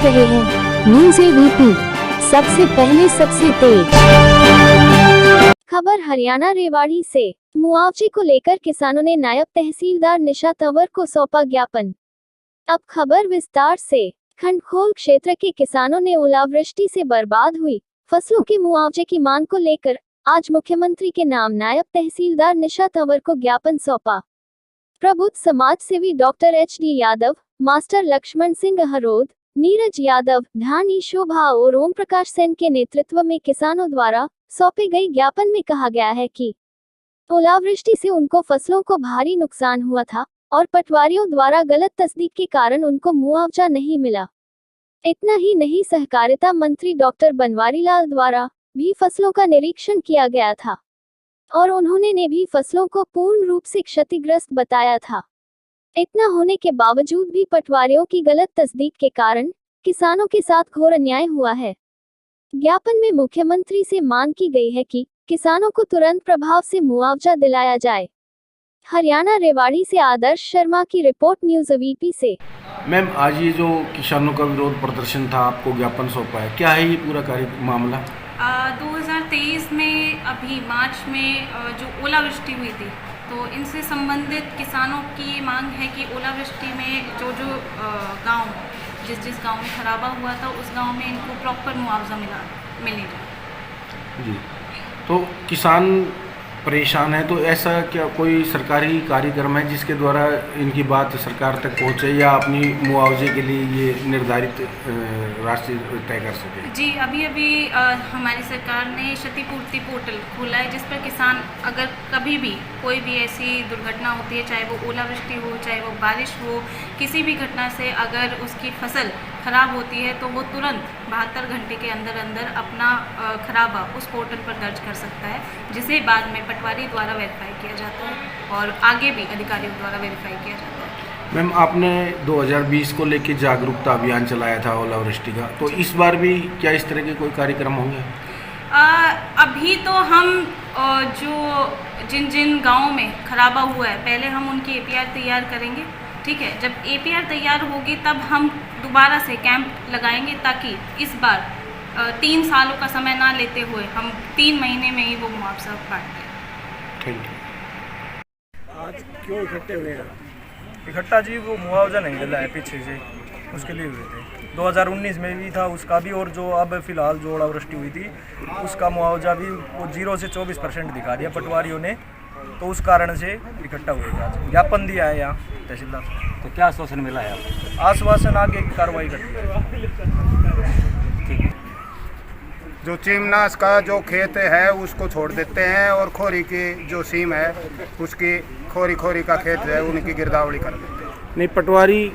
रहे हैं news ABP, सबसे पहले सबसे तेज खबर। हरियाणा रेवाड़ी से मुआवजे को लेकर किसानों ने नायब तहसीलदार निशा तंवर को सौंपा ज्ञापन। अब खबर विस्तार से। खंडखोल क्षेत्र के किसानों ने ओलावृष्टि से बर्बाद हुई फसलों के मुआवजे की मांग को लेकर आज मुख्यमंत्री के नाम नायब तहसीलदार निशा तंवर को ज्ञापन सौंपा। प्रबुद्ध समाज सेवी doctor HD Yadav, master Lakshman Singh Harod, Neeraj Yadav, Dhani Shobha और ओम प्रकाश सेन के नेतृत्व में किसानों द्वारा सौंपे गए ज्ञापन में कहा गया है कि ओलावृष्टि से उनको फसलों को भारी नुकसान हुआ था और पटवारियों द्वारा गलत तस्दीक के कारण उनको मुआवजा नहीं मिला। इतना ही नहीं, सहकारिता मंत्री डॉक्टर बनवारी लाल द्वारा भी फसलों का निरीक्षण किया गया था और उन्होंने ने भी फसलों को पूर्ण रूप से क्षतिग्रस्त बताया था। इतना होने के बावजूद भी पटवारियों की गलत तस्दीक के कारण किसानों के साथ घोर अन्याय हुआ है। ज्ञापन में मुख्यमंत्री से मांग की गई है कि किसानों को तुरंत प्रभाव से मुआवजा दिलाया जाए। हरियाणा रेवाड़ी से आदर्श शर्मा की रिपोर्ट, न्यूज़ एबीपी से। मैम, आज ये जो किसानों का विरोध प्रदर्शन था, आपको ज्ञापन सौंपा है, क्या है ये पूरा कार्य मामला? 2023 में अभी मार्च में जो ओलावृष्टि हुई थी, तो इनसे संबंधित किसानों की मांग है कि ओलावृष्टि में जो गांव जिस गांव में खराबा हुआ था उस गांव में इनको प्रॉपर मुआवजा मिलने जाए। जी, तो किसान परेशान है, तो ऐसा क्या कोई सरकारी कार्यक्रम है जिसके द्वारा इनकी बात सरकार तक पहुंचे या अपनी मुआवजे के लिए ये निर्धारित राशि तय कर सके? जी, अभी हमारी सरकार ने क्षतिपूर्ति पोर्टल खोला है, जिस पर किसान अगर कभी भी कोई भी ऐसी दुर्घटना होती है, चाहे वो ओलावृष्टि हो, चाहे वो बारिश हो, किसी भी घटना से अगर उसकी फसल खराब होती है तो वो तुरंत 72 घंटे के अंदर अपना खराबा उस पोर्टल पर दर्ज कर सकता है, जिसे बाद में पटवारी द्वारा वेरीफाई किया जाता है और आगे भी अधिकारियों द्वारा वेरीफाई किया जाता है। मैम, आपने 2020 को लेकर जागरूकता अभियान चलाया था ओलावृष्टि का, तो इस बार भी क्या इस तरह के कोई कार्यक्रम होंगे? अभी तो हम जिन गाँवों में खराबा हुआ है, पहले हम उनकी APR तैयार करेंगे। ठीक है, जब APR तैयार होगी तब हम दोबारा से कैंप लगाएंगे, ताकि इस बार 3 सालों का समय ना लेते हुए हम 3 महीने में ही वो मुआवजा बांट दें। Thank you. आज क्यों इकट्ठे हुए हैं? इकट्ठा जी, वो मुआवजा नहीं मिला है पीछे से, उसके लिए हुए थे। 2019 में भी था उसका भी, और जो अब फिलहाल जो ओलावृष्टि हुई थी उसका मुआवजा भी वो 0 से 24% दिखा दिया पटवारियों ने, तो उस कारण से इकट्ठा हुए थे। आज ज्ञापन दिया है यहाँ तहसीलदार। तो क्या आश्वासन मिला है? आश्वासन आगे की कार्रवाई करती है। जो चिमनास का जो खेत है उसको छोड़ देते हैं और खोरी की जो सीम है उसकी खोरी का खेत है उनकी गिरदावड़ी कर देते हैं। नहीं, पटवारी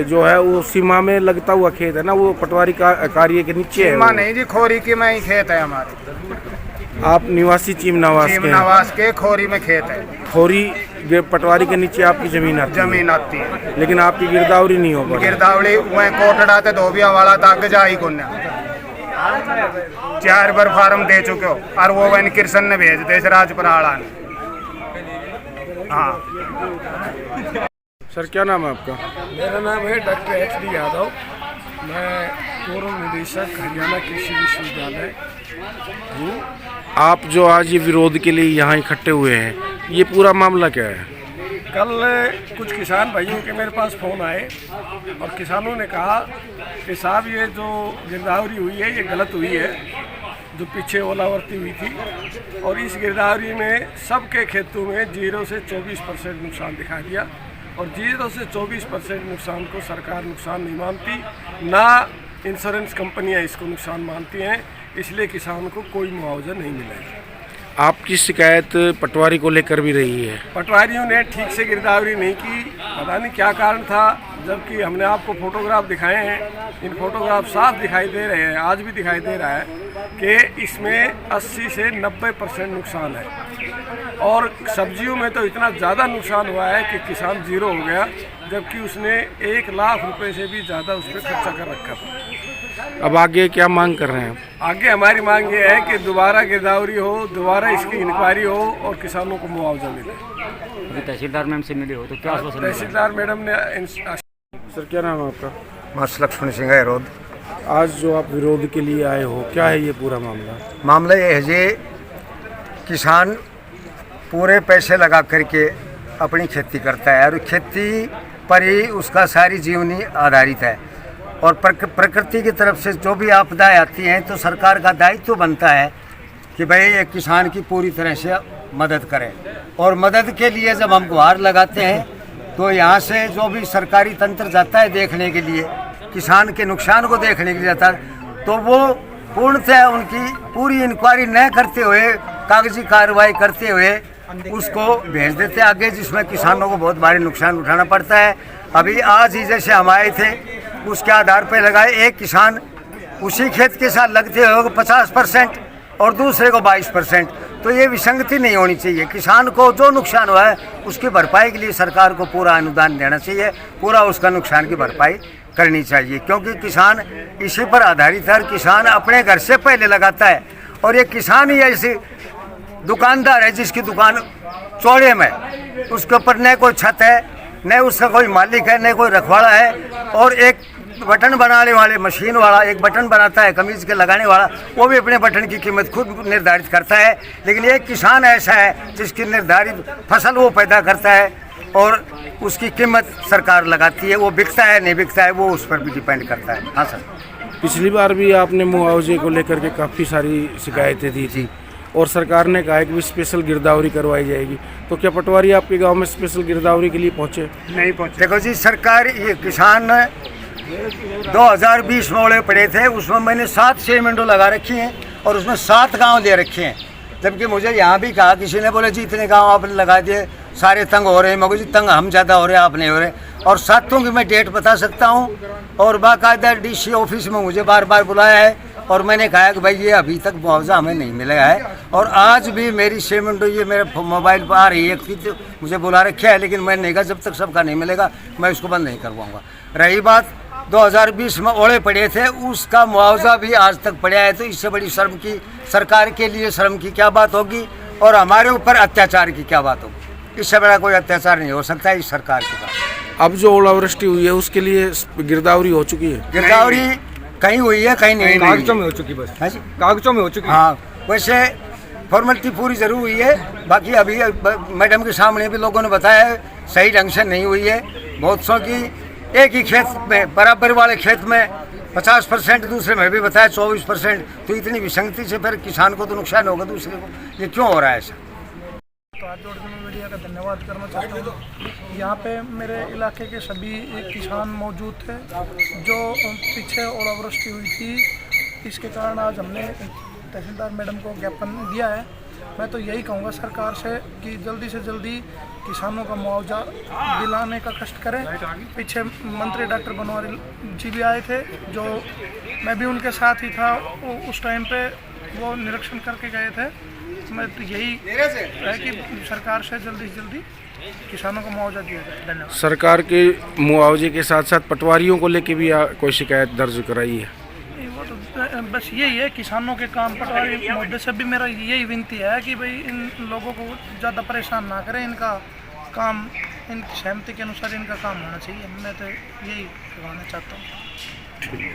जो है वो सीमा में लगता हुआ खेत है ना, वो पटवारी का कार्य के नीचे है। सीमा नहीं जी, खोरी की में ही खेत है हमारे। आप निवासी चिमनावास के खोरी में खेत है। खोरी पटवारी के नीचे आपकी जमीन आती है, लेकिन आपकी गिरदावरी नहीं हो पाती। गिरदावड़ी वह कोटड़ा ते धोबिया वाला तक जाई को 4 बार फार्म दे चुके हो और वो वन किरसन ने भेज दे राजपराड़ा ने। हाँ सर, क्या नाम है आपका? मेरा नाम है डॉक्टर HD यादव। मैं पूर्व निदेशक हरियाणा कृषि विश्वविद्यालय हूँ। आप जो आज ये विरोध के लिए यहाँ इकट्ठे हुए हैं, ये पूरा मामला क्या है? कल कुछ किसान भाइयों के मेरे पास फ़ोन आए और किसानों ने कहा कि साहब ये जो गिरदावरी हुई है ये गलत हुई है, जो पीछे ओलावृष्टि हुई थी, और इस गिरदावरी में सबके खेतों में 0 से 24% नुकसान दिखा दिया, और 0 से 24% नुकसान को सरकार नुकसान नहीं मानती, ना इंश्योरेंस कंपनियां इसको नुकसान मानती हैं, इसलिए किसान को कोई मुआवजा नहीं मिलेगा। आपकी शिकायत पटवारी को लेकर भी रही है? पटवारियों ने ठीक से गिरदावरी नहीं की, पता नहीं क्या कारण था, जबकि हमने आपको फोटोग्राफ दिखाए हैं। इन फोटोग्राफ साफ दिखाई दे रहे हैं, आज भी दिखाई दे रहा है कि इसमें 80 से 90% नुकसान है, और सब्जियों में तो इतना ज़्यादा नुकसान हुआ है कि किसान 0 हो गया, जबकि उसने 1 लाख रुपए से भी ज़्यादा उस पर खर्चा कर रखा था। अब आगे क्या मांग कर रहे हैं? आगे हमारी मांग ये है कि दोबारा गिरदावरी हो, दोबारा इसकी इंक्वायरी हो और किसानों को मुआवजा मिले। अभी तहसीलदार मैम से मिले हो तो क्या आश्वासन? तहसीलदार मैडम ने। सर, क्या नाम है आपका? Master Lakshman Singh Harod. आज जो आप विरोध के लिए आए हो, क्या है ये पूरा मामला? मामला ये है जी, किसान पूरे पैसे लगा करके अपनी खेती करता है और खेती पर ही उसका सारी जीवनी आधारित है। और प्रकृति की तरफ से जो भी आपदाएं आती हैं तो सरकार का दायित्व बनता है कि भाई एक किसान की पूरी तरह से मदद करें। और मदद के लिए जब हम गुहार लगाते हैं तो यहाँ से जो भी सरकारी तंत्र जाता है देखने के लिए, किसान के नुकसान को देखने के लिए जाता है, तो वो पूर्णतः उनकी पूरी इंक्वायरी न करते हुए, कागजी कार्रवाई करते हुए उसको भेज देते आगे, जिसमें किसानों को बहुत भारी नुकसान उठाना पड़ता है। अभी आज ही जैसे हम आए थे, उसके आधार पर लगाए, एक किसान उसी खेत के साथ लगते हुए 50% और दूसरे को 22%। तो ये विसंगति नहीं होनी चाहिए। किसान को जो नुकसान हुआ है उसकी भरपाई के लिए सरकार को पूरा अनुदान देना चाहिए, पूरा उसका नुकसान की भरपाई करनी चाहिए, क्योंकि किसान इसी पर आधारित है। किसान अपने घर से पहले लगाता है और ये किसान ही ऐसे दुकानदार है जिसकी दुकान चौड़े में, उसके ऊपर न कोई छत है, न उसका कोई मालिक है, न कोई रखवाड़ा है। और एक बटन बनाने वाले मशीन वाला एक बटन बनाता है कमीज के लगाने वाला, वो भी अपने बटन की कीमत खुद निर्धारित करता है। लेकिन एक किसान ऐसा है जिसकी निर्धारित फसल वो पैदा करता है और उसकी कीमत सरकार लगाती है। वो बिकता है नहीं बिकता है वो उस पर भी डिपेंड करता है। हाँ सर, पिछली बार भी आपने मुआवजे को लेकर के काफ़ी सारी शिकायतें दी थी और सरकार ने कहा है कि स्पेशल गिरदावरी करवाई जाएगी। तो क्या पटवारी आपके गांव में स्पेशल गिरदावरी के लिए पहुंचे? नहीं पहुंचे। देखो जी, सरकार ये किसान 2020 में ओले पड़े थे, उसमें मैंने 7 विंडो लगा रखी हैं और उसमें 7 गांव दे रखे हैं। जबकि मुझे यहाँ भी कहा, किसी ने बोले जी इतने गांव आपने लगा दिए, सारे तंग हो रहे हैं। मगर जी तंग हम ज़्यादा हो रहे हैं, आप नहीं हो रहे। और 7 की मैं डेट बता सकता हूँ और बाकायदा DC ऑफिस में मुझे बार बार बुलाया है और मैंने कहा कि भाई ये अभी तक मुआवजा हमें नहीं मिला है। और आज भी मेरी 6 विंडो ये मेरे मोबाइल पर आ रही है कि तो मुझे बुला रखा है, लेकिन मैंने नहीं कहा जब तक सबका नहीं मिलेगा मैं उसको बंद नहीं करवाऊँगा। रही बात 2020 में ओले पड़े थे, उसका मुआवजा भी आज तक पड़ा है। तो इससे बड़ी शर्म की, सरकार के लिए शर्म की क्या बात होगी और हमारे ऊपर अत्याचार की क्या बात होगी। इससे बड़ा कोई अत्याचार नहीं हो सकता है इस सरकार के पास। अब जो ओलावृष्टि हुई है उसके लिए गिरदावरी हो चुकी है? गिरदावरी कहीं हुई है कहीं नहीं, कागजों में हो चुकी, बस कागजों में हो चुकी। हाँ, वैसे फॉर्मेलिटी पूरी जरूर हुई है। बाकी अभी मैडम के सामने भी लोगों ने बताया है सही ढंग से नहीं हुई है। बहुत सौ की एक ही खेत में, बराबर वाले खेत में 50%, दूसरे में भी बताया 24%। तो इतनी विसंगति से फिर किसान को तो नुकसान होगा, दूसरे को ये क्यों हो रहा है ऐसा? तो आज जोड़ने मीडिया का धन्यवाद करना चाहता हूँ। यहाँ पे मेरे इलाके के सभी किसान मौजूद थे जो पीछे ओलावृष्टि हुई थी, इसके कारण आज हमने तहसीलदार मैडम को ज्ञापन दिया है। मैं तो यही कहूँगा सरकार से कि जल्दी से जल्दी किसानों का मुआवजा दिलाने का कष्ट करें। पीछे मंत्री डॉक्टर बनवारी जी भी आए थे, जो मैं भी उनके साथ ही था उस टाइम पे, वो निरीक्षण करके गए थे। मैं तो यही है कि सरकार से जल्दी किसानों को मुआवजा दिया जाए। धन्यवाद। सरकार के मुआवजे के साथ साथ पटवारियों को लेके भी कोई शिकायत दर्ज कराई है? वो तो बस यही है, किसानों के काम पटवारी मुद्दे से भी मेरा यही विनती है कि भाई इन लोगों को ज़्यादा परेशान ना करें, इनका काम इनकी सहमति के अनुसार इनका काम होना चाहिए। मैं तो यही कहना चाहता हूँ।